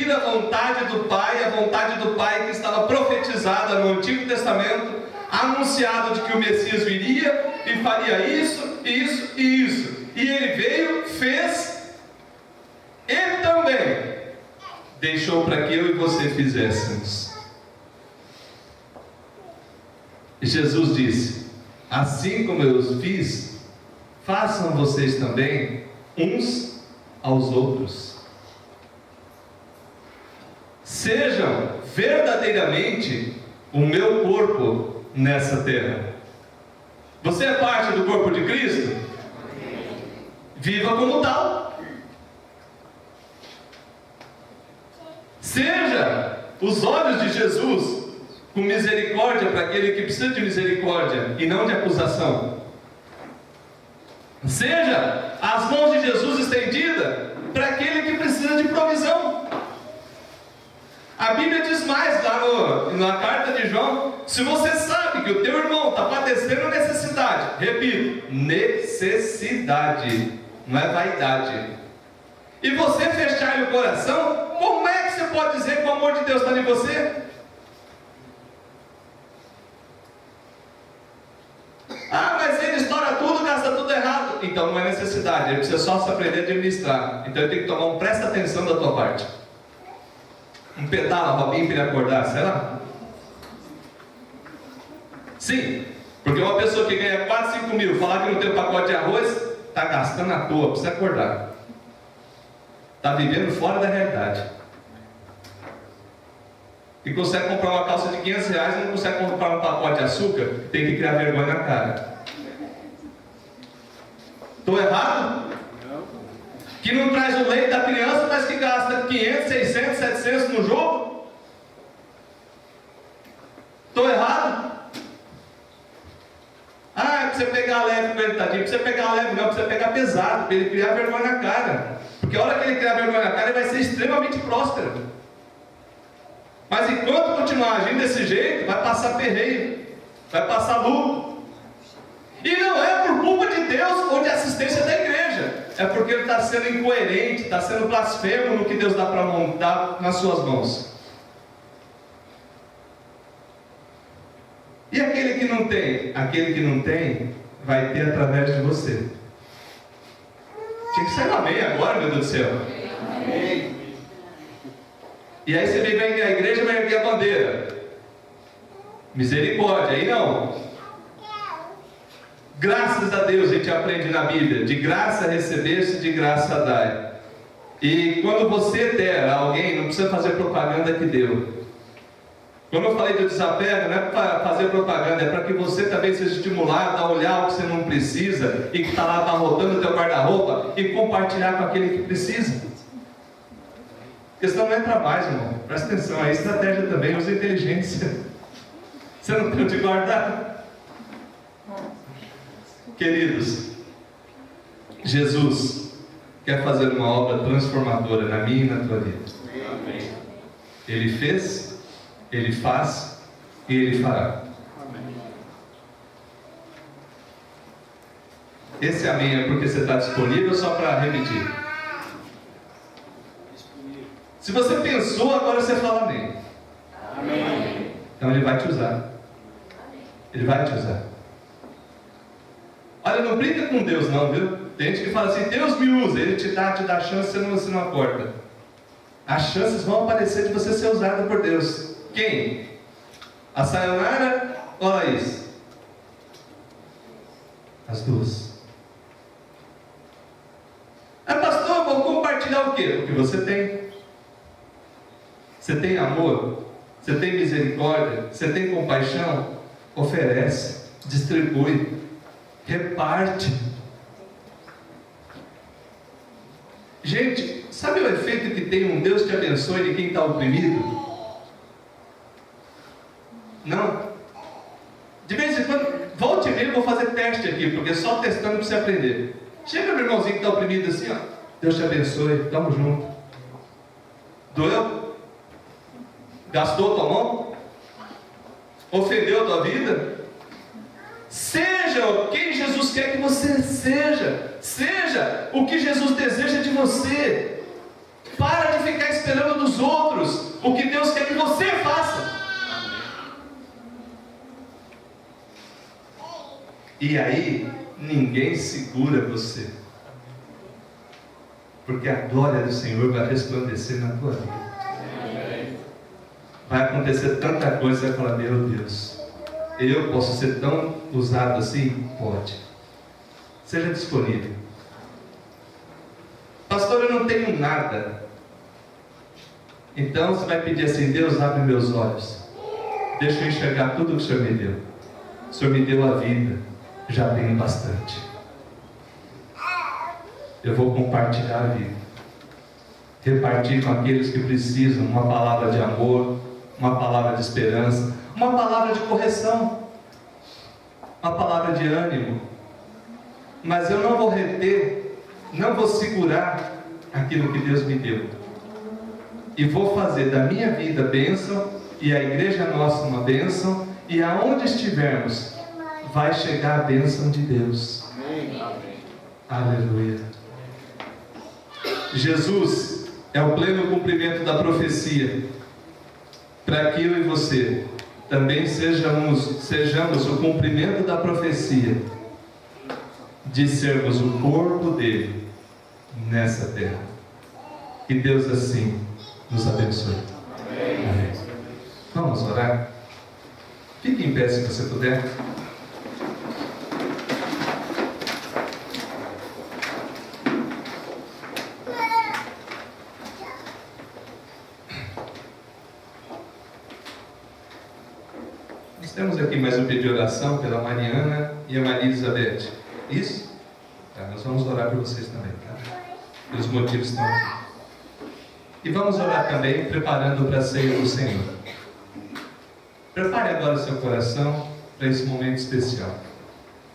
cumprir a vontade do Pai que estava profetizada no Antigo Testamento, anunciado de que o Messias viria e faria isso, isso e isso. E ele veio, fez, e também deixou para que eu e você fizéssemos. Jesus disse: assim como eu os fiz, façam vocês também uns aos outros. Sejam verdadeiramente o meu corpo nessa terra. Você é parte do corpo de Cristo? Viva como tal. Seja os olhos de Jesus com misericórdia para aquele que precisa de misericórdia e não de acusação. Seja as mãos de Jesus estendidas para aquele que precisa de provisão. A Bíblia diz mais lá na carta de João: se você sabe que o teu irmão está padecendo necessidade, repito, necessidade, não é vaidade, e você fechar o coração, como é que você pode dizer que o amor de Deus está em você? Ah, mas ele estoura tudo, gasta tudo errado. Então não é necessidade, ele precisa só se aprender a administrar. Então ele tem que tomar presta atenção da tua parte. Um pedala, Robinho, para ele acordar, será? Sim, porque uma pessoa que ganha 4, 5 mil, falar que não tem um pacote de arroz, está gastando à toa, precisa acordar. Está vivendo fora da realidade. E consegue comprar uma calça de 500 reais e não consegue comprar um pacote de açúcar, tem que criar vergonha na cara. Estou errado? Que não traz o leite da criança, mas que gasta 500, 600, 700 no jogo? Estou errado? Ah, é para você pegar leve com ele, tadinho. Para você pegar leve não, para você pegar pesado, para ele criar vergonha na cara. Porque a hora que ele criar vergonha na cara, ele vai ser extremamente próspero. Mas enquanto continuar agindo desse jeito, vai passar perreio, vai passar luto. E não é por culpa de Deus ou de assistência da igreja, é porque ele está sendo incoerente, está sendo blasfemo no que Deus dá para montar nas suas mãos. E aquele que não tem? Aquele que não tem, vai ter através de você. Tinha que sair um amém agora, meu Deus do céu. Amém. E aí você vem à igreja e vai erguer a bandeira. Misericórdia, aí não. Graças a Deus a gente aprende na Bíblia: de graça recebeste, de graça dai. E quando você der a alguém, não precisa fazer propaganda que deu. Quando eu falei do desapego, não é para fazer propaganda, é para que você também seja estimulado a olhar o que você não precisa e que está lá abarrotando o teu guarda-roupa e compartilhar com aquele que precisa. A questão não é trabalho, irmão. Presta atenção, é estratégia também, usa inteligência. Você não tem onde guardar. Queridos, Jesus quer fazer uma obra transformadora na minha e na tua vida. Ele fez, Ele faz e Ele fará. Esse amém é porque você está disponível, só para repetir? Se você pensou, agora você fala amém. Amém. Então Ele vai te usar. Ele vai te usar. Olha, não brinca com Deus não, viu? Tem gente que fala assim: Deus me usa, Ele te dá chance, você não acorda. As chances vão aparecer de você ser usada por Deus. Quem? A Sayonara ou a Laís? As duas. Ah, pastor, vou compartilhar o quê? O que você tem. Você tem amor? Você tem misericórdia? Você tem compaixão? Oferece, distribui, reparte. Gente, sabe o efeito que tem um Deus te abençoe de quem está oprimido? Não? De vez em quando, volte e meia, eu vou fazer teste aqui, porque só testando para você aprender. Chega no irmãozinho que está oprimido assim, ó. Deus te abençoe, tamo junto. Doeu? Gastou tua mão? Ofendeu a tua vida? Seja quem Jesus quer que você seja. Seja o que Jesus deseja de você. Para de ficar esperando esperando dos outros o que Deus quer que você faça. E aí, ninguém segura você, porque a glória do Senhor vai resplandecer na tua vida. Vai acontecer tanta coisa, você vai falar: meu Deus, eu posso ser tão usado assim? Pode. Seja disponível. Pastor, eu não tenho nada. Então você vai pedir assim: Deus, abre meus olhos, deixa eu enxergar tudo que o Senhor me deu. O Senhor me deu a vida, já tenho bastante. Eu vou compartilhar a vida, repartir com aqueles que precisam uma palavra de amor, uma palavra de esperança, uma palavra de correção, uma palavra de ânimo. Mas eu não vou reter, não vou segurar aquilo que Deus me deu, e vou fazer da minha vida bênção, e a igreja nossa uma bênção, e aonde estivermos vai chegar a bênção de Deus. Amém. Aleluia. Jesus é o pleno cumprimento da profecia, para que eu e você também sejamos o cumprimento da profecia de sermos o corpo dele nessa terra. Que Deus assim nos abençoe. Amém. Vamos orar? Fique em pé se você puder. Nós temos aqui mais um pedido de oração pela Mariana e a Maria Elizabeth. Isso? Tá, nós vamos orar por vocês também, tá? Pelos motivos estão aqui. E vamos orar também preparando para a ceia do Senhor. Prepare agora o seu coração para esse momento especial.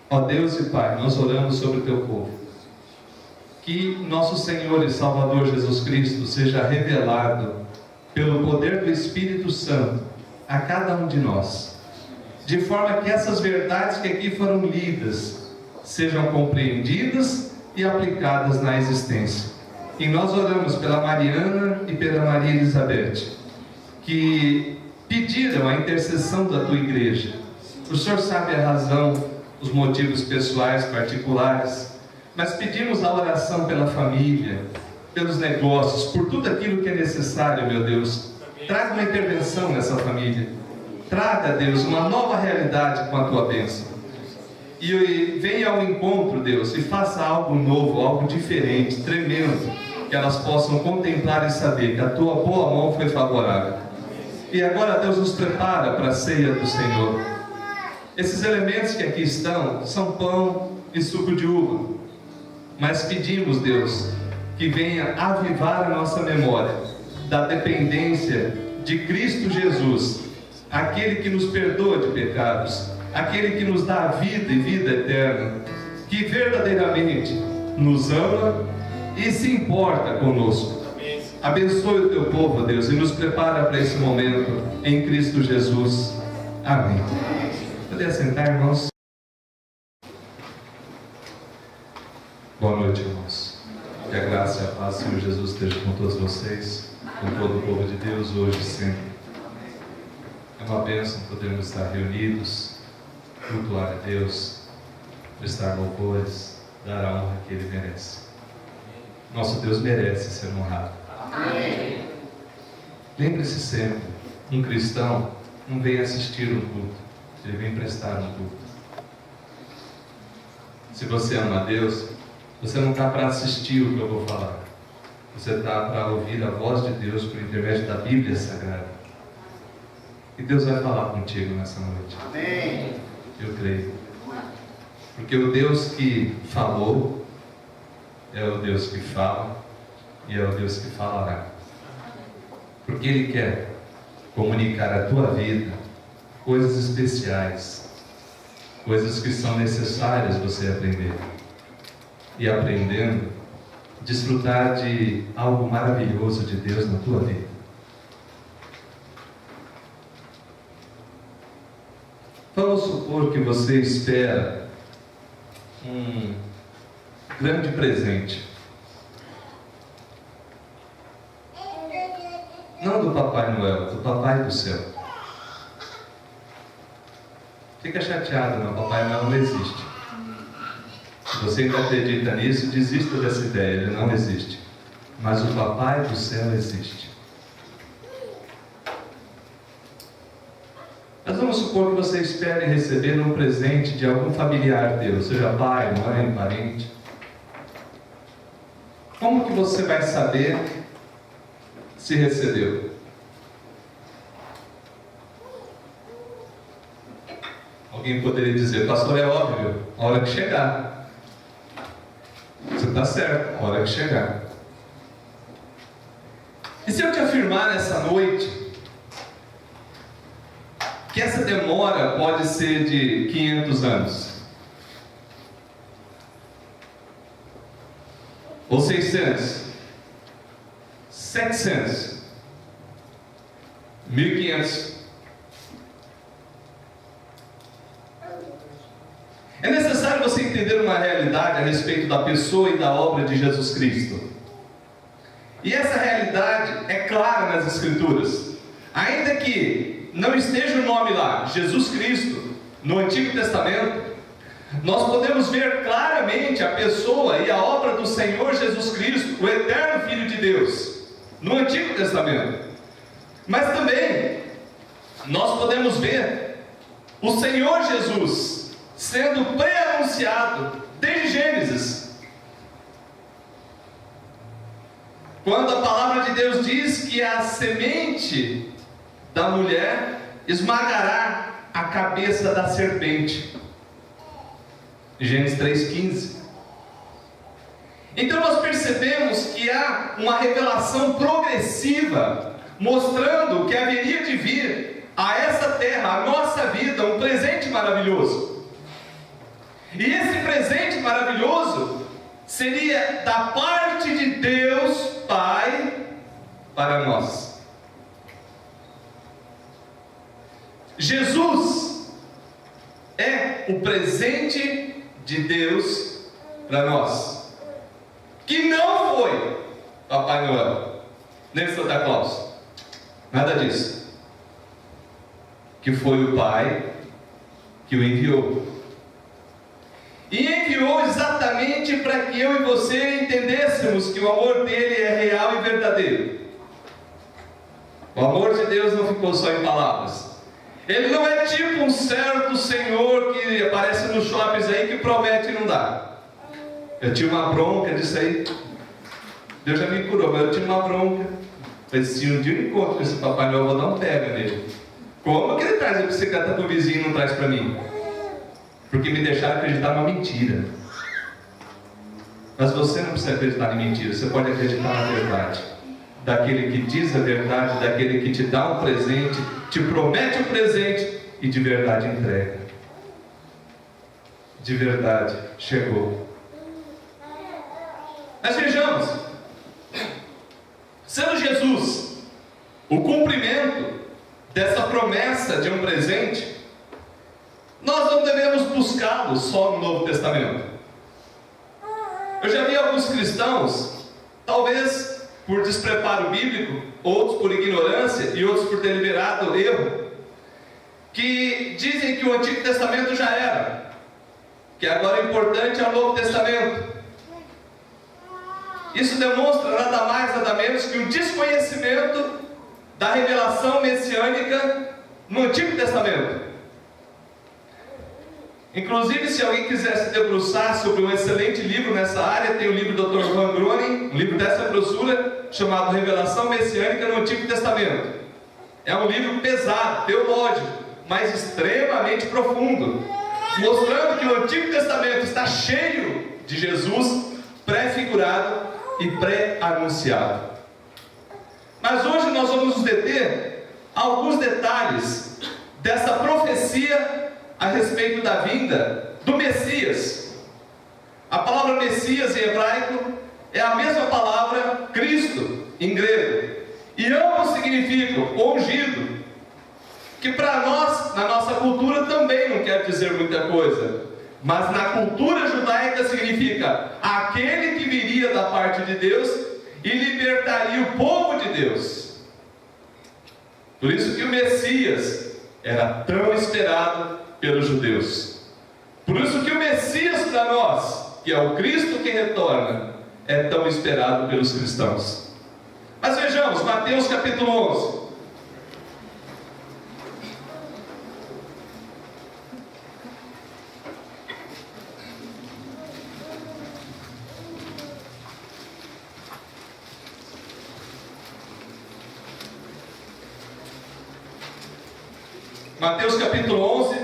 Ó Deus e Pai, nós oramos sobre o Teu povo. Que nosso Senhor e Salvador Jesus Cristo seja revelado pelo poder do Espírito Santo a cada um de nós, de forma que essas verdades que aqui foram lidas sejam compreendidas e aplicadas na existência. E nós oramos pela Mariana e pela Maria Elizabeth, que pediram a intercessão da Tua igreja. O Senhor sabe a razão, os motivos pessoais, particulares, mas pedimos a oração pela família, pelos negócios, por tudo aquilo que é necessário, meu Deus. Traga uma intervenção nessa família. Traga, Deus, uma nova realidade com a Tua bênção. E venha ao encontro, Deus, e faça algo novo, algo diferente, tremendo, que elas possam contemplar e saber que a Tua boa mão foi favorável. E agora, Deus, nos prepara para a ceia do Senhor. Esses elementos que aqui estão são pão e suco de uva. Mas pedimos, Deus, que venha avivar a nossa memória da dependência de Cristo Jesus, aquele que nos perdoa de pecados, aquele que nos dá a vida e vida eterna, que verdadeiramente nos ama e se importa conosco. Abençoe o Teu povo, Deus, e nos prepara para esse momento em Cristo Jesus. Amém. Poder sentar, irmãos? Boa noite, irmãos. Que a graça e a paz do Senhor Jesus estejam com todos vocês, com todo o povo de Deus, hoje e sempre. É uma bênção podermos estar reunidos, cultuar a Deus, prestar louvores, dar a honra que Ele merece. Nosso Deus merece ser honrado. Amém. Lembre-se sempre, um cristão não vem assistir um culto, ele vem prestar um culto. Se você ama a Deus, você não está para assistir o que eu vou falar, você está para ouvir a voz de Deus por intermédio da Bíblia Sagrada. E Deus vai falar contigo nessa noite. Amém. Eu creio. Porque o Deus que falou é o Deus que fala e é o Deus que falará. Porque Ele quer comunicar à tua vida coisas especiais, coisas que são necessárias você aprender. E aprendendo, desfrutar de algo maravilhoso de Deus na tua vida. Vamos supor que você espera um grande presente. Papai do céu. Fica chateado, não, Papai Noel não existe. Se você ainda acredita nisso, desista dessa ideia, ele não existe. Mas o Papai do céu existe. Mas vamos supor que você espere receber um presente de algum familiar teu, seja pai, mãe, parente. Como que você vai saber se recebeu? Alguém poderia dizer, pastor, é óbvio, a hora que chegar. Você está certo, a hora que chegar. E se eu te afirmar nessa noite que essa demora pode ser de 500 anos? Ou 600? 700? 1500? É necessário você entender uma realidade a respeito da pessoa e da obra de Jesus Cristo. E essa realidade é clara nas Escrituras. Ainda que não esteja o nome lá, Jesus Cristo, no Antigo Testamento, nós podemos ver claramente a pessoa e a obra do Senhor Jesus Cristo, o eterno Filho de Deus, no Antigo Testamento. Mas também nós podemos ver o Senhor Jesus sendo pré-anunciado desde Gênesis, quando a palavra de Deus diz que a semente da mulher esmagará a cabeça da serpente. Gênesis 3,15. Então nós percebemos que há uma revelação progressiva, mostrando que haveria de vir a essa terra, a nossa vida, um presente maravilhoso. E esse presente maravilhoso seria da parte de Deus Pai para nós. Jesus é o presente de Deus para nós, que não foi Papai Noel, nem Santa Claus, nada disso, que foi o Pai que o enviou. E enviou exatamente para que eu e você entendêssemos que o amor dele é real e verdadeiro. O amor de Deus não ficou só em palavras. Ele não é tipo um certo senhor que aparece nos shoppings aí que promete e não dá. Eu tinha uma bronca disso aí. Deus já me curou, mas eu tinha uma bronca. Falei, se um dia eu encontro com esse Papai Noel, eu vou dar um pega nele. Como que ele traz a bicicleta para o vizinho e não traz para mim? Porque me deixaram acreditar numa mentira. Mas você não precisa acreditar em mentira, você pode acreditar na verdade. Daquele que diz a verdade, daquele que te dá um presente, te promete um presente e de verdade entrega. De verdade chegou. Mas vejamos, sendo Jesus o cumprimento dessa promessa de um presente, nós não devemos buscá-lo só no Novo Testamento. Eu já vi alguns cristãos, talvez por despreparo bíblico, outros por ignorância e outros por deliberado erro, que dizem que o Antigo Testamento já era, que agora o importante é o Novo Testamento. Isso demonstra nada mais, nada menos que um desconhecimento da revelação messiânica no Antigo Testamento. Inclusive, se alguém quiser se debruçar sobre um excelente livro nessa área, tem o livro do Dr. Van Groening, um livro dessa grossura, chamado Revelação Messiânica no Antigo Testamento. É um livro pesado, teológico, mas extremamente profundo, mostrando que o Antigo Testamento está cheio de Jesus pré-figurado e pré-anunciado. Mas hoje nós vamos nos deter a alguns detalhes dessa profecia a respeito da vinda do Messias. A palavra Messias em hebraico é a mesma palavra Cristo em grego, e ambos significam ungido, que para nós, na nossa cultura, também não quer dizer muita coisa, mas na cultura judaica significa aquele que viria da parte de Deus e libertaria o povo de Deus. Por isso que o Messias era tão esperado pelos judeus. Por isso que o Messias para nós, que é o Cristo que retorna, é tão esperado pelos cristãos. Mas vejamos, Mateus capítulo 11. Mateus capítulo 11,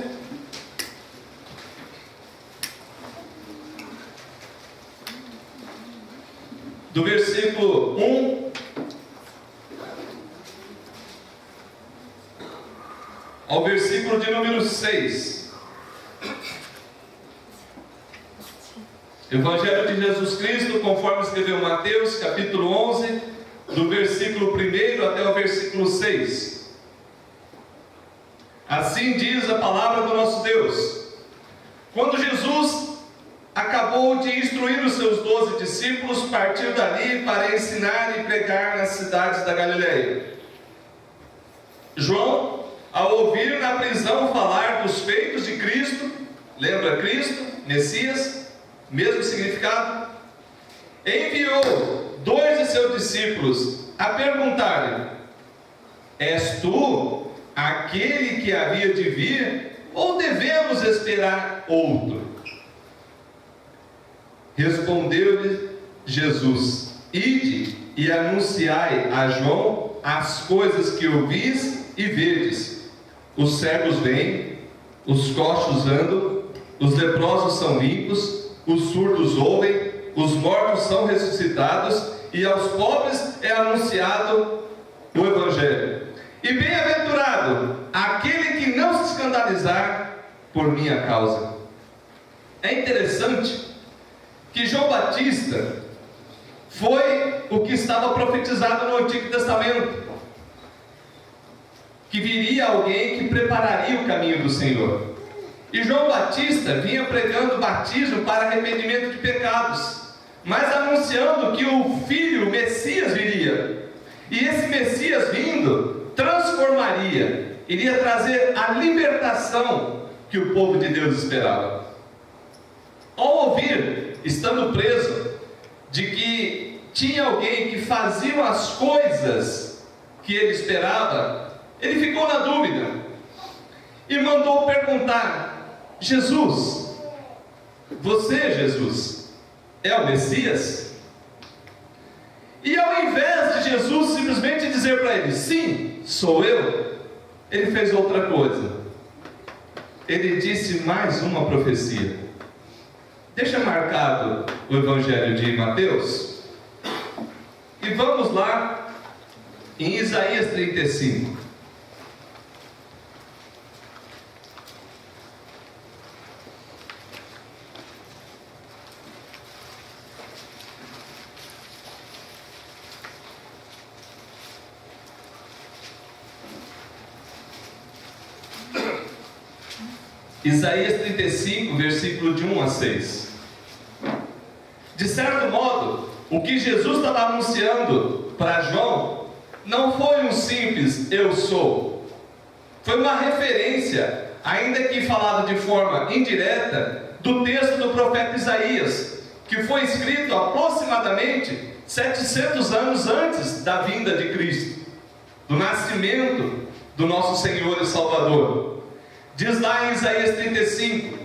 do versículo 1 ao versículo de número 6. Evangelho de Jesus Cristo, conforme escreveu Mateus, capítulo 11, do versículo 1 até o versículo 6. Assim diz a palavra do nosso Deus. Quando Jesus acabou de instruir os seus 12 discípulos, partiu dali para ensinar e pregar nas cidades da Galileia. João, ao ouvir na prisão falar dos feitos de Cristo, lembra Cristo, Messias, mesmo significado, enviou 2 de seus discípulos a perguntar-lhe: és tu aquele que havia de vir, ou devemos esperar outro? Respondeu-lhe Jesus: ide e anunciai a João as coisas que ouvis e vedes: os cegos veem, os coxos andam, os leprosos são limpos, os surdos ouvem, os mortos são ressuscitados, e aos pobres é anunciado o Evangelho. E bem-aventurado aquele que não se escandalizar por minha causa. É interessante que João Batista foi o que estava profetizado no Antigo Testamento, que viria alguém que prepararia o caminho do Senhor. E João Batista vinha pregando batismo para arrependimento de pecados, mas anunciando que o Filho, o Messias, viria. E esse Messias vindo transformaria, iria trazer a libertação que o povo de Deus esperava. Ao ouvir, estando preso, de que tinha alguém que fazia as coisas que ele esperava, ele ficou na dúvida e mandou perguntar: Jesus, você, Jesus, é o Messias? E ao invés de Jesus simplesmente dizer para ele: sim, sou eu, ele fez outra coisa. Ele disse mais uma profecia. Deixa marcado o Evangelho de Mateus e vamos lá em Isaías 35. Isaías 35, versículo de 1 a 6. De certo modo, o que Jesus estava anunciando para João não foi um simples "eu sou". Foi uma referência, ainda que falada de forma indireta, do texto do profeta Isaías, que foi escrito aproximadamente 700 anos antes da vinda de Cristo, do nascimento do nosso Senhor e Salvador. Diz lá em Isaías 35: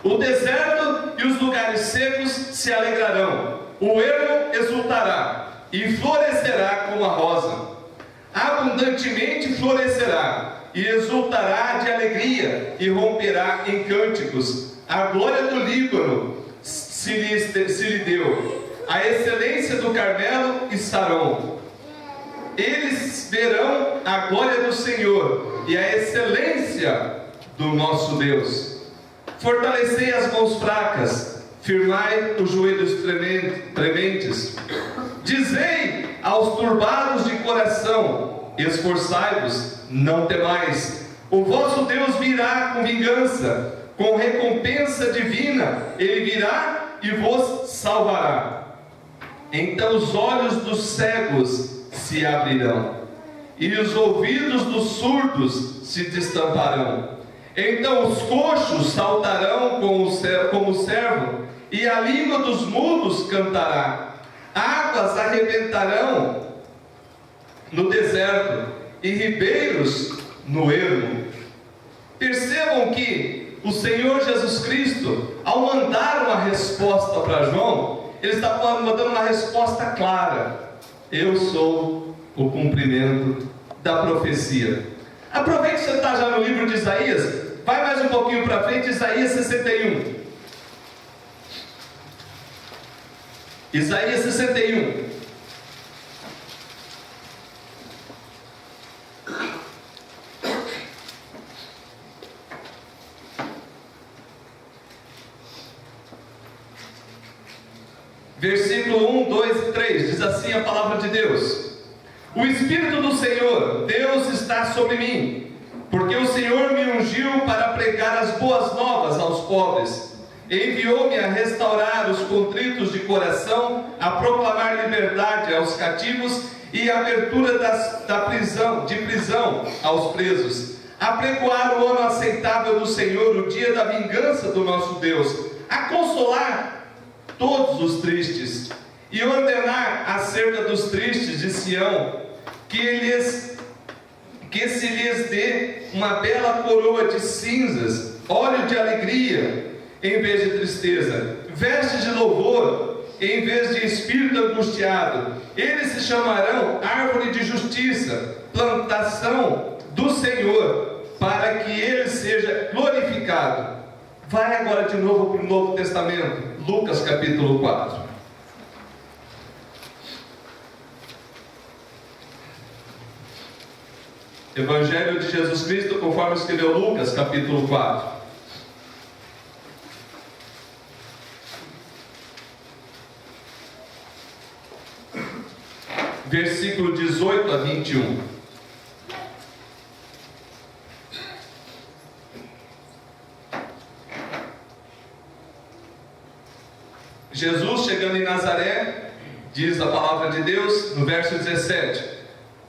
o deserto e os lugares secos se alegrarão, o ermo exultará e florescerá como a rosa, abundantemente florescerá e exultará de alegria e romperá em cânticos. A glória do Líbano se lhe deu, a excelência do Carmelo e Saron. Eles verão a glória do Senhor e a excelência do nosso Deus. Fortalecei as mãos fracas, firmai os joelhos trementes. Dizei aos turbados de coração: esforçai-vos, não temais. O vosso Deus virá com vingança, com recompensa divina, ele virá e vos salvará. Então os olhos dos cegos se abrirão, e os ouvidos dos surdos se destamparão. Então os coxos saltarão como o servo, e a língua dos mudos cantará. Águas arrebentarão no deserto, e ribeiros no ermo. Percebam que o Senhor Jesus Cristo, ao mandar uma resposta para João, ele está mandando uma resposta clara: eu sou o cumprimento da profecia. Aproveite que você está já no livro de Isaías, vai mais um pouquinho para frente, Isaías 61. Isaías 61. Versículo 1, 2 e 3, diz assim a palavra de Deus: o Espírito do Senhor, Deus, está sobre mim, porque o Senhor me ungiu para pregar as boas novas aos pobres, enviou-me a restaurar os contritos de coração, a proclamar liberdade aos cativos e a abertura de prisão aos presos, a pregoar o ano aceitável do Senhor, o dia da vingança do nosso Deus, a consolar todos os tristes, e ordenar acerca dos tristes de Sião, que se lhes dê uma bela coroa de cinzas, óleo de alegria em vez de tristeza, vestes de louvor em vez de espírito angustiado. Eles se chamarão árvore de justiça, plantação do Senhor, para que ele seja glorificado. Vai agora de novo para o Novo Testamento, Lucas capítulo 4. Evangelho de Jesus Cristo, conforme escreveu Lucas capítulo 4. Versículo 18 a 21. Jesus chegando em Nazaré, diz a palavra de Deus no verso 17: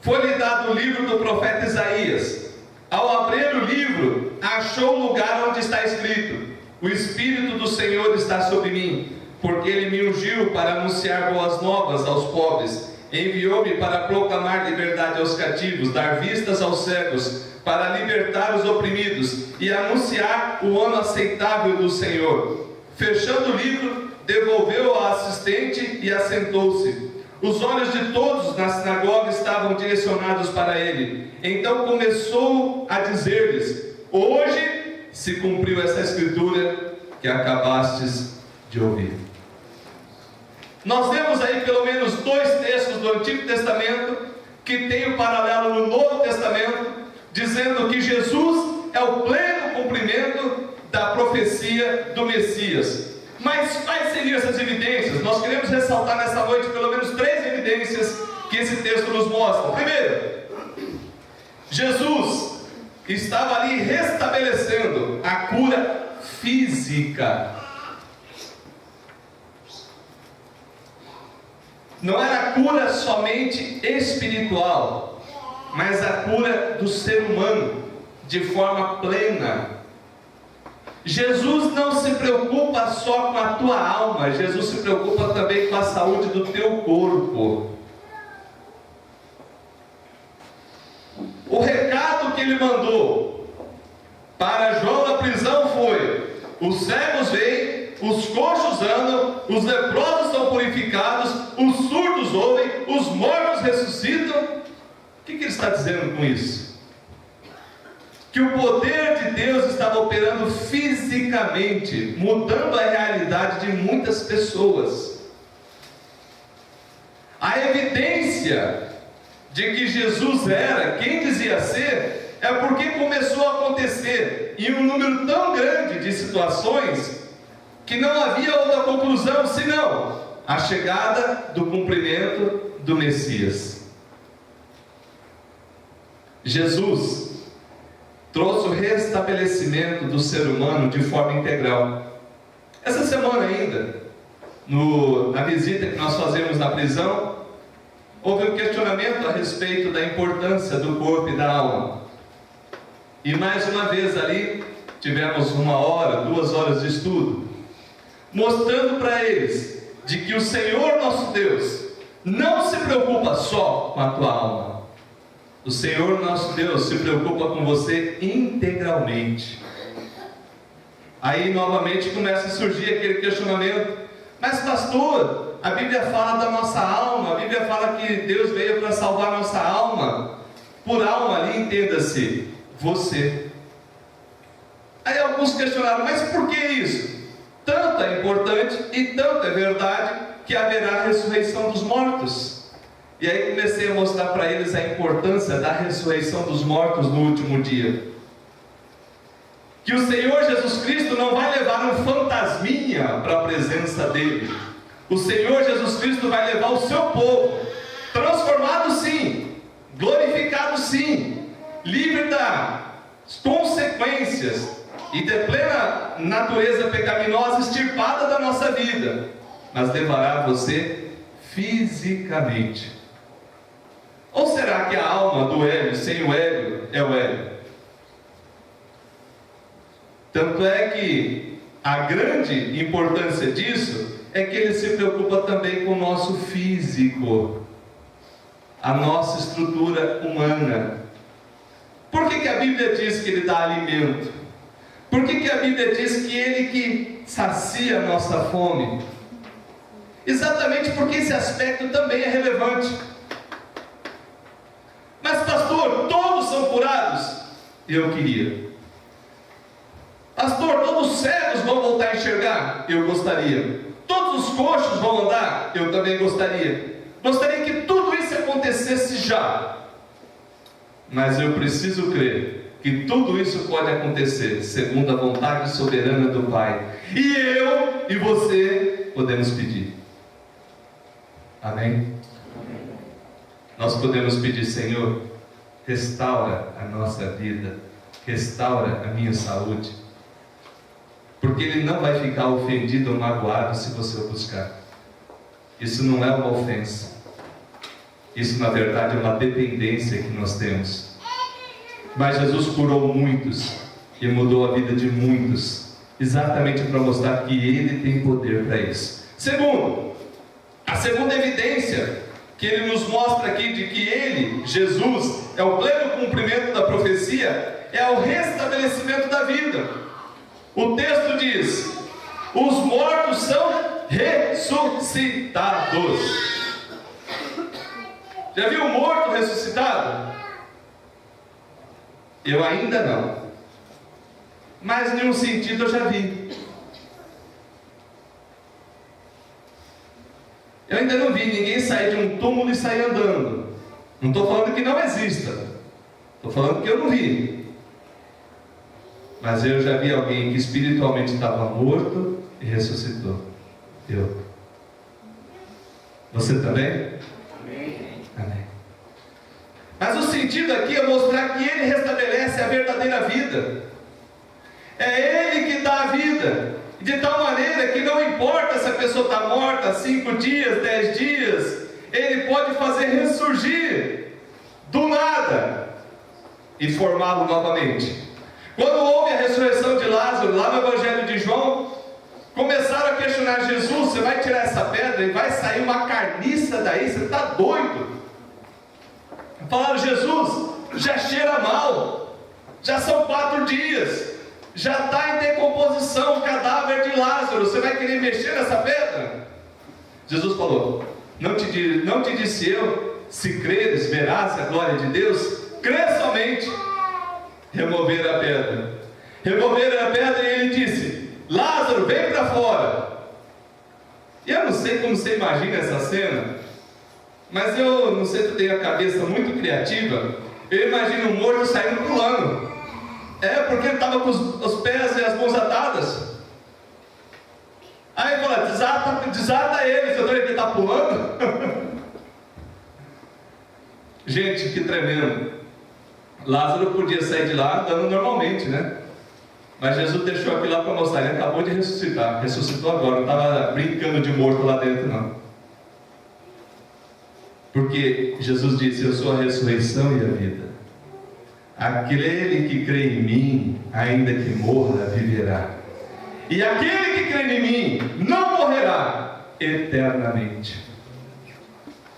foi-lhe dado o livro do profeta Isaías. Ao abrir o livro, achou o lugar onde está escrito: o Espírito do Senhor está sobre mim, porque ele me ungiu para anunciar boas novas aos pobres, enviou-me para proclamar liberdade aos cativos, dar vistas aos cegos, para libertar os oprimidos e anunciar o ano aceitável do Senhor. Fechando o livro, devolveu ao assistente e assentou-se. Os olhos de todos na sinagoga estavam direcionados para ele. Então começou a dizer-lhes: hoje se cumpriu essa escritura que acabastes de ouvir. Nós temos aí pelo menos 2 textos do Antigo Testamento que tem um paralelo no Novo Testamento, dizendo que Jesus é o pleno cumprimento da profecia do Messias. Mas quais seriam essas evidências? Nós queremos ressaltar nessa noite pelo menos 3 evidências que esse texto nos mostra. Primeiro, Jesus estava ali restabelecendo a cura física. Não era a cura somente espiritual, mas a cura do ser humano de forma plena. Jesus não se preocupa só com a tua alma, Jesus se preocupa também com a saúde do teu corpo. O recado que ele mandou para João na prisão foi: os cegos veem, os coxos andam, os leprosos são purificados, os surdos ouvem, os mortos ressuscitam. O que ele está dizendo com isso? Que o poder de Deus estava operando fisicamente, mudando a realidade de muitas pessoas. A evidência de que Jesus era quem dizia ser é porque começou a acontecer em um número tão grande de situações que não havia outra conclusão senão a chegada do cumprimento do Messias. Jesus trouxe o restabelecimento do ser humano de forma integral. Essa semana ainda, na visita que nós fazemos na prisão, houve um questionamento a respeito da importância do corpo e da alma. E mais uma vez ali, tivemos 1 hora, 2 horas de estudo, mostrando para eles de que o Senhor nosso Deus não se preocupa só com a tua alma. O Senhor nosso Deus se preocupa com você integralmente. Aí novamente começa a surgir aquele questionamento: mas pastor, a Bíblia fala da nossa alma, a Bíblia fala que Deus veio para salvar a nossa alma. Por alma ali, entenda-se, você. Aí alguns questionaram: mas por que isso? Tanto é importante e tanto é verdade que haverá a ressurreição dos mortos. E aí comecei a mostrar para eles a importância da ressurreição dos mortos no último dia. Que o Senhor Jesus Cristo não vai levar um fantasminha para a presença dele. O Senhor Jesus Cristo vai levar o seu povo, transformado sim, glorificado sim, livre das consequências e de plena natureza pecaminosa extirpada da nossa vida, mas levará você fisicamente. Ou será que a alma do Hélio sem o Hélio é o Hélio? Tanto é que a grande importância disso é que ele se preocupa também com o nosso físico, a nossa estrutura humana. Por que a Bíblia diz que ele dá alimento? Por que a Bíblia diz que ele que sacia a nossa fome? Exatamente porque esse aspecto também é relevante. Mas pastor, todos são curados? Eu queria. Pastor, todos os cegos vão voltar a enxergar? Eu gostaria. Todos os coxos vão andar? Eu também gostaria. Gostaria que tudo isso acontecesse já. Mas eu preciso crer que tudo isso pode acontecer segundo a vontade soberana do Pai. E eu e você podemos pedir. Amém? Nós podemos pedir: Senhor, restaura a nossa vida, restaura a minha saúde, porque Ele não vai ficar ofendido ou magoado se você o buscar. Isso não é uma ofensa, isso na verdade é uma dependência que nós temos. Mas Jesus curou muitos e mudou a vida de muitos, exatamente para mostrar que Ele tem poder para isso. Segundo, a segunda evidência que Ele nos mostra aqui de que Ele, Jesus, é o pleno cumprimento da profecia, é o restabelecimento da vida. O texto diz: os mortos são ressuscitados. Já viu um morto ressuscitado? Eu ainda não, mas em um sentido eu já vi. Eu ainda não vi ninguém sair de um túmulo e sair andando. Não estou falando que não exista, estou falando que eu não vi. Mas eu já vi alguém que espiritualmente estava morto e ressuscitou. Eu. Você também? Amém. Amém. Mas o sentido aqui é mostrar que Ele restabelece a verdadeira vida. É Ele que dá a vida, de tal maneira que não importa se a pessoa está morta 5 dias, 10 dias, Ele pode fazer ressurgir do nada e formá-lo novamente. Quando houve a ressurreição de Lázaro, lá no Evangelho de João, começaram a questionar Jesus: você vai tirar essa pedra e vai sair uma carniça daí? Você está doido? Falaram: Jesus, já cheira mal, já são 4 dias, já está em decomposição o cadáver de Lázaro, você vai querer mexer nessa pedra? Jesus falou: não te disse eu, se creres, verás a glória de Deus? Crê somente. Removeram a pedra. Removeram a pedra e Ele disse: Lázaro, vem para fora. E eu não sei como você imagina essa cena, mas eu não sei se eu tenho a cabeça muito criativa. Eu imagino um morto saindo pulando. Porque ele estava com os pés e as mãos atadas. Aí ele fala: desata ele. Você está vendo que ele está pulando? Gente, que tremendo. Lázaro podia sair de lá andando normalmente, né? Mas Jesus deixou aquilo lá para mostrar: ele acabou de ressuscitar. Ressuscitou agora, não estava brincando de morto lá dentro, não. Porque Jesus disse: eu sou a ressurreição e a vida. Aquele que crê em mim, ainda que morra, viverá. E aquele que crê em mim não morrerá eternamente.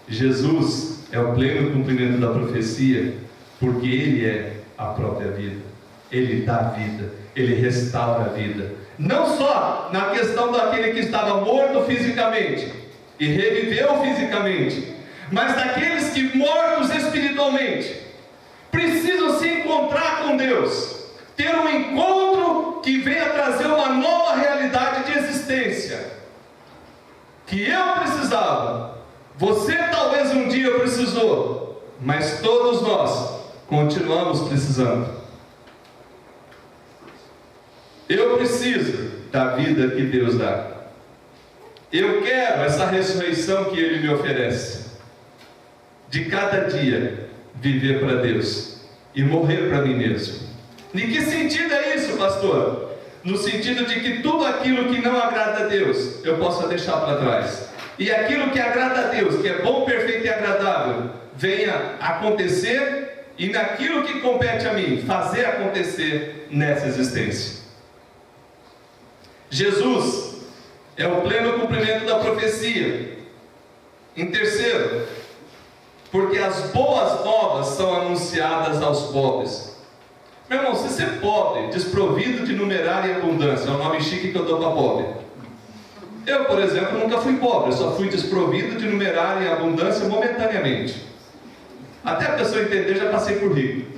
Jesus é o pleno cumprimento da profecia, porque Ele é a própria vida. Ele dá vida, Ele restaura a vida. Não só na questão daquele que estava morto fisicamente e reviveu fisicamente, mas daqueles que, mortos espiritualmente, precisam se encontrar com Deus, ter um encontro que venha trazer uma nova realidade de existência, que eu precisava, você talvez um dia precisou, mas todos nós continuamos precisando. Eu preciso da vida que Deus dá. Eu quero essa ressurreição que Ele me oferece. De cada dia viver para Deus e morrer para mim mesmo. Em que sentido é isso, pastor? No sentido de que tudo aquilo que não agrada a Deus eu possa deixar para trás, e aquilo que agrada a Deus, que é bom, perfeito e agradável, venha acontecer, e naquilo que compete a mim, fazer acontecer nessa existência. Jesus é o pleno cumprimento da profecia. Em terceiro, porque as boas novas são anunciadas aos pobres. Meu irmão, se ser pobre, desprovido de numerária e abundância, é um nome chique que eu dou para pobre. Eu, por exemplo, nunca fui pobre, eu só fui desprovido de numerária e abundância momentaneamente. Até a pessoa entender, já passei por rico.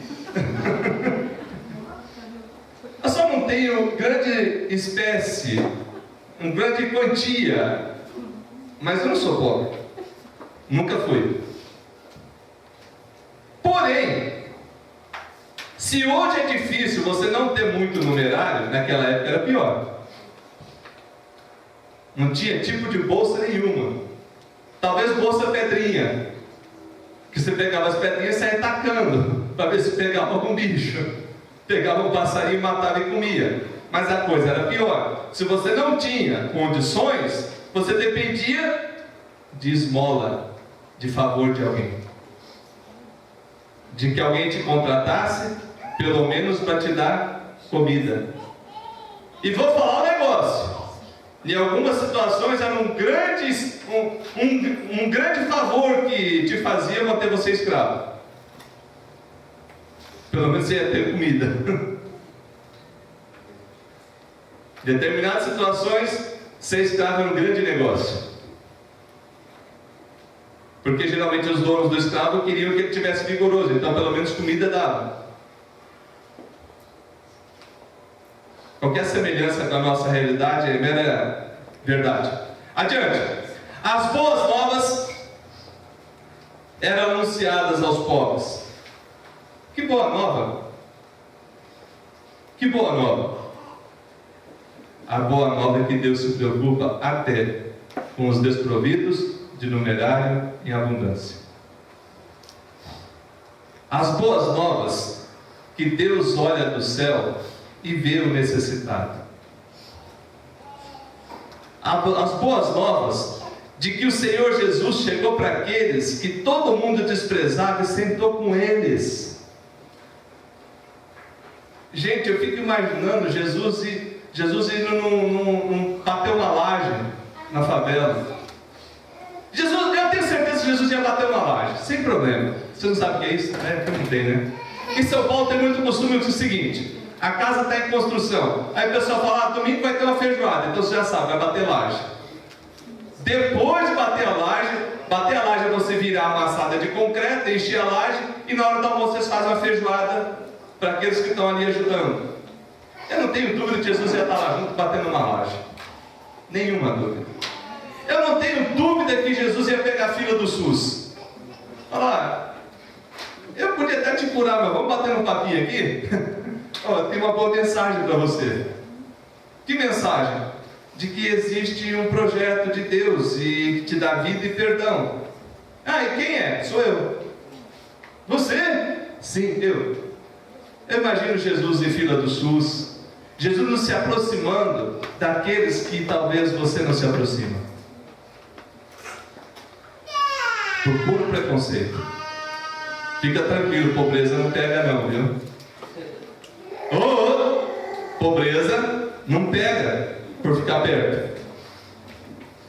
Eu só não tenho grande espécie, uma grande quantia, mas eu não sou pobre. Nunca fui. Porém, se hoje é difícil você não ter muito numerário, naquela época era pior. Não tinha tipo de bolsa nenhuma. Talvez bolsa pedrinha, que você pegava as pedrinhas e saia tacando, para ver se pegava algum bicho. Pegava um passarinho, matava e comia. Mas a coisa era pior. Se você não tinha condições, você dependia de esmola, de favor de alguém, de que alguém te contratasse, pelo menos para te dar comida. E vou falar um negócio: em algumas situações era um grande favor que te fazia manter você escravo. Pelo menos você ia ter comida. Em determinadas situações, ser escravo era um grande negócio, porque geralmente os donos do escravo queriam que ele tivesse vigoroso, então pelo menos comida dava. Qualquer semelhança com a nossa realidade é mera verdade. Adiante. As boas novas eram anunciadas aos pobres. Que boa nova! Que boa nova! A boa nova é que Deus se preocupa até com os desprovidos de numerário em abundância. As boas novas que Deus olha do céu e vê o necessitado. As boas novas de que o Senhor Jesus chegou para aqueles que todo mundo desprezava e sentou com eles. Gente, eu fico imaginando Jesus indo num bater uma laje na favela. Eu tenho certeza que Jesus ia bater uma laje, sem problema. Você não sabe o que é isso? Não tem, né? Em São Paulo tem muito costume do seguinte: a casa está em construção, aí o pessoal fala: domingo vai ter uma feijoada, então você já sabe, vai bater laje. Depois de bater a laje é você virar a amassada de concreto, encher a laje, e na hora do almoço vocês fazem uma feijoada para aqueles que estão ali ajudando. Eu não tenho dúvida que Jesus ia estar lá junto batendo uma laje. Nenhuma dúvida. Eu não tenho dúvida que Jesus ia pegar a fila do SUS. Falar: eu podia até te curar, mas vamos bater um papinho aqui? Tem uma boa mensagem para você. Que mensagem? De que existe um projeto de Deus e que te dá vida e perdão. E quem é? Sou eu. Você? Sim, eu. Eu imagino Jesus em fila do SUS, Jesus não se aproximando daqueles que talvez você não se aproxima. por puro preconceito. Fica tranquilo, pobreza não pega não, viu? Pobreza não pega por ficar perto.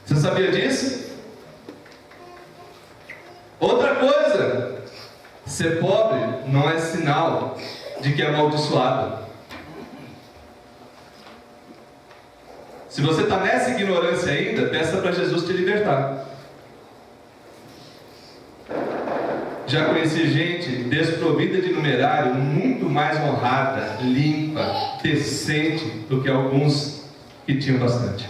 Você sabia disso? Outra coisa, ser pobre não é sinal de que é amaldiçoado. Se você está nessa ignorância ainda, peça para Jesus te libertar. Já conheci gente desprovida de numerário, muito mais honrada, limpa, decente do que alguns que tinham bastante.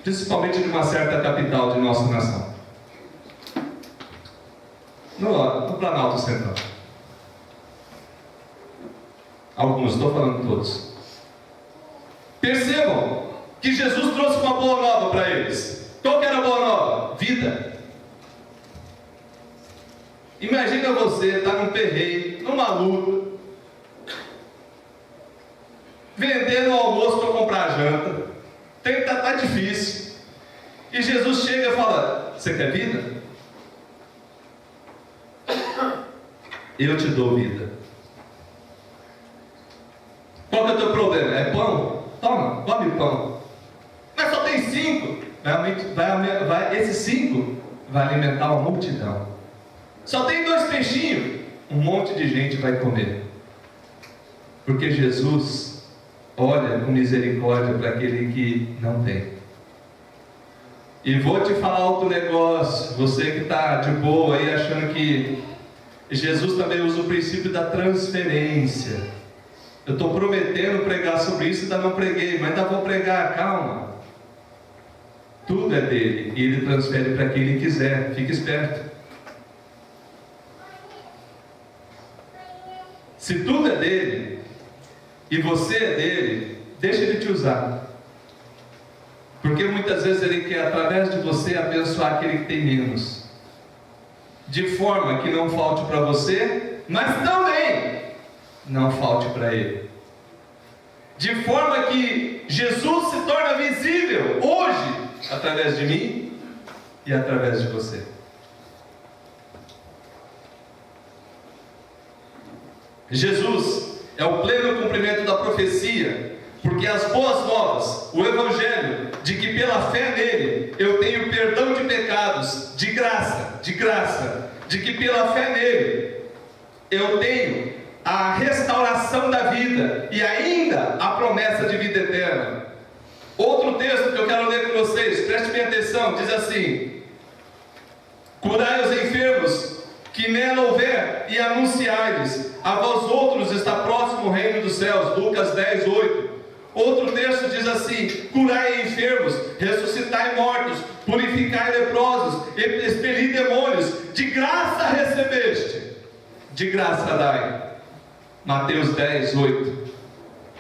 Principalmente de uma certa capital de nossa nação. No Planalto Central. Alguns, estou falando todos. Percebam que Jesus trouxe uma boa nova para eles. Qual que era a boa nova? Vida. Imagina você estar num perreio, numa luta, vendendo o almoço para comprar janta. Tá difícil. E Jesus chega e fala: você quer vida? Eu te dou vida. Qual que é o teu problema? É pão? Toma, come pão. Mas só tem 5. Esses 5 vai alimentar uma multidão. Só tem 2 peixinhos. Um monte de gente vai comer. Porque Jesus olha com misericórdia para aquele que não tem. E vou te falar outro negócio. Você que está de boa aí achando que Jesus também usa o princípio da transferência. Eu estou prometendo pregar sobre isso, ainda não preguei, mas ainda vou pregar, calma. Tudo é dele e ele transfere para quem ele quiser. Fique esperto. Se tudo é dele e você é dele, deixa ele te usar. Porque muitas vezes ele quer, através de você, abençoar aquele que tem menos. De forma que não falte para você, mas também não falte para ele. De forma que Jesus se torna visível hoje, através de mim e através de você. Jesus é o pleno cumprimento da profecia, porque as boas novas, o Evangelho, de que pela fé nele eu tenho perdão de pecados, de graça, de que pela fé nele eu tenho a restauração da vida e ainda a promessa de vida eterna. Outro texto que eu quero ler com vocês, preste bem atenção, diz assim: curai os enfermos que nela houver e anunciai-lhes, a vós outros está próximo o reino dos céus. Lucas 10, 8. Outro texto diz assim: curai enfermos, ressuscitai mortos, purificai leprosos, expeli demônios, de graça recebeste, de graça dai. Mateus 10, 8.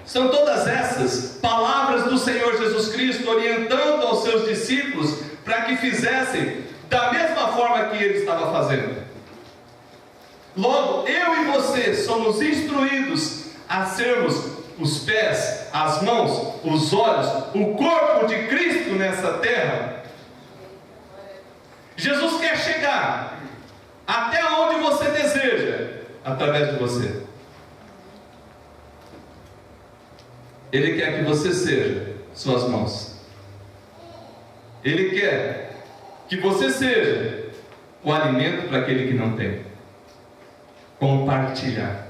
São todas essas palavras do Senhor Jesus Cristo orientando aos seus discípulos para que fizessem da mesma forma que ele estava fazendo. Logo, eu e você somos instruídos a sermos os pés, as mãos, os olhos, o corpo de Cristo nessa terra. Jesus quer chegar até onde você deseja, através de você. Ele quer que você seja suas mãos. Ele quer que você seja o alimento para aquele que não tem. Compartilhar.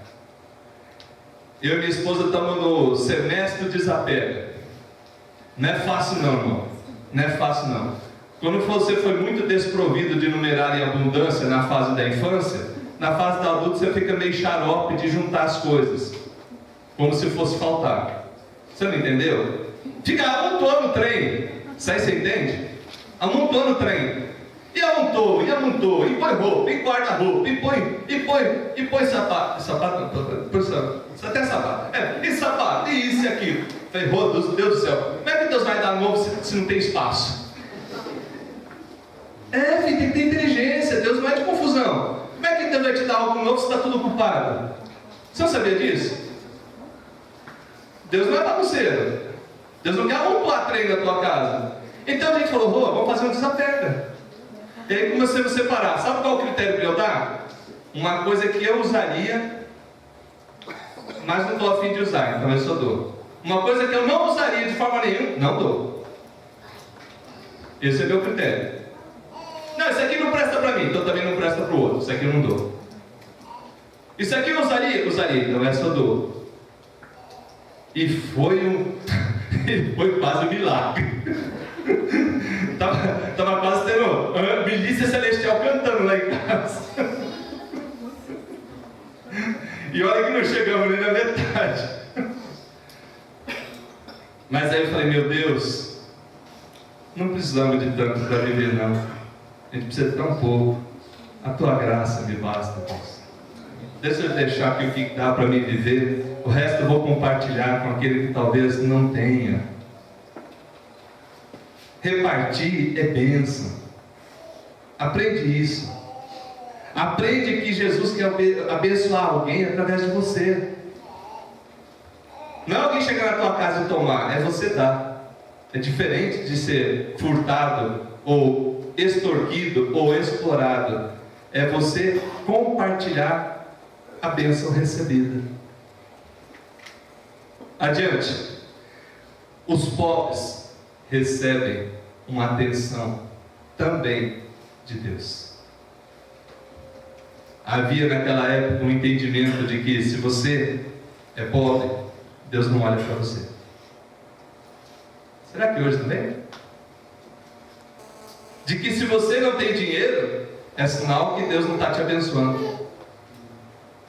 Eu e minha esposa estamos no semestre do desapego. Não é fácil não, irmão. Não é fácil não. Quando você foi muito desprovido de numerária e abundância na fase da infância, na fase da adulta você fica meio xarope de juntar as coisas, como se fosse faltar. Você não entendeu? Fica amontoando o trem. Isso aí você entende? Amontoando o trem. E amontou, e põe roupa, e guarda-roupa, e põe sapato. Até sapato. E sapato, e isso e aquilo. Falei, Deus do céu, como é que Deus vai dar novo se não tem espaço? Filho, tem que ter inteligência. Deus não é de confusão. Como é que Deus vai te dar algo novo se está tudo ocupado? Você não sabia disso? Deus não é bagunceiro. Deus não quer amontoar trem na tua casa. Então a gente falou, vamos fazer um desapega. E aí comecei a separar. Sabe qual é o critério para eu dar? Uma coisa que eu usaria, mas não estou a fim de usar, então eu só dou. Uma coisa que eu não usaria de forma nenhuma, não dou. Esse é meu critério. Não, isso aqui não presta para mim, então também não presta para o outro. Isso aqui eu não dou. Isso aqui eu usaria? Usaria, então essa eu dou. E foi foi quase um milagre. Tava quase tendo milícia celestial cantando lá em casa. E olha que não chegamos nem na metade. Mas aí eu falei, meu Deus, não precisamos de tanto para viver não. A gente precisa de tão pouco. A tua graça me basta, Deus. Deixa eu deixar aqui o que dá para mim viver. O resto eu vou compartilhar com aquele que talvez não tenha. Repartir é bênção. Aprende isso. Aprende que Jesus quer abençoar alguém através de você. Não é alguém chegar na tua casa e tomar, é você dar. É diferente de ser furtado, ou extorquido, ou explorado. É você compartilhar a bênção recebida. Adiante. Os pobres recebem uma atenção também de Deus. Havia naquela época um entendimento de que se você é pobre, Deus não olha para você. Será que hoje também? De que se você não tem dinheiro, é sinal que Deus não está te abençoando.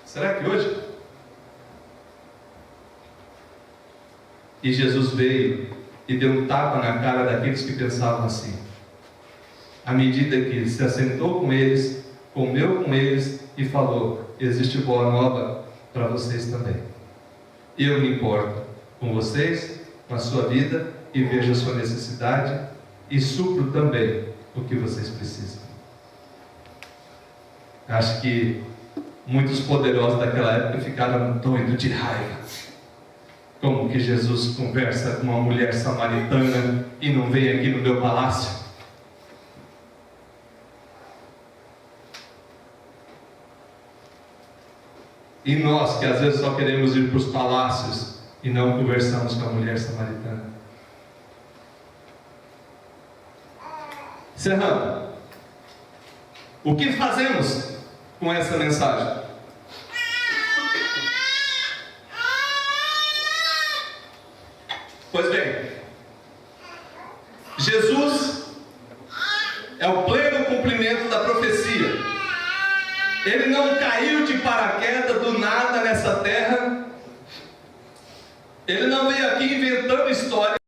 Será que hoje? E Jesus veio e deu um tapa na cara daqueles que pensavam assim. À medida que se assentou com eles, comeu com eles e falou: existe boa nova para vocês também. Eu me importo com vocês, com a sua vida, e vejo a sua necessidade e supro também o que vocês precisam. Acho que muitos poderosos daquela época ficaram doidos de raiva. Como que Jesus conversa com uma mulher samaritana e não vem aqui no meu palácio? E nós que às vezes só queremos ir para os palácios e não conversamos com a mulher samaritana. Encerrando. O que fazemos com essa mensagem? Pois bem, Jesus é o pleno cumprimento da profecia. Ele não caiu de paraquedas do nada nessa terra. Ele não veio aqui inventando história.